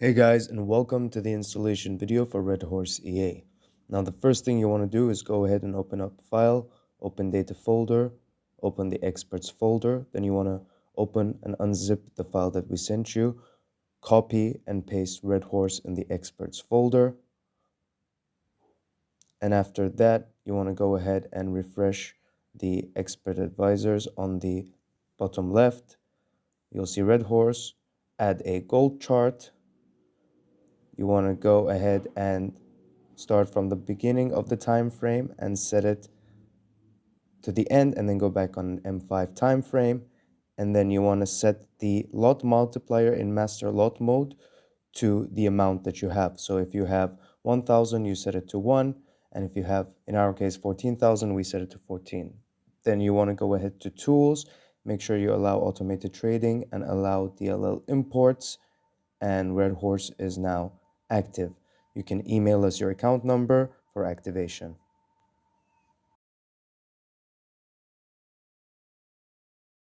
Hey guys, and welcome to the installation video for Red Horse EA. Now the first thing you want to do is go ahead and open up File, open Data Folder, open the Experts folder. Then you want to open and unzip the file that we sent you, copy and paste Red Horse in the Experts folder. And after that, you want to go ahead and refresh the Expert Advisors on the bottom left. You'll see Red Horse, add a gold chart. You want to go ahead and start from the beginning of the time frame and set it to the end, and then go back on an M5 time frame. And then you want to set the lot multiplier in master lot mode to the amount that you have. So if you have 1000, you set it to 1, and if you have, in our case, 14,000, we set it to 14. Then you want to go ahead to tools, make sure you allow automated trading and allow DLL imports, and Red Horse is now active. You can email us your account number for activation.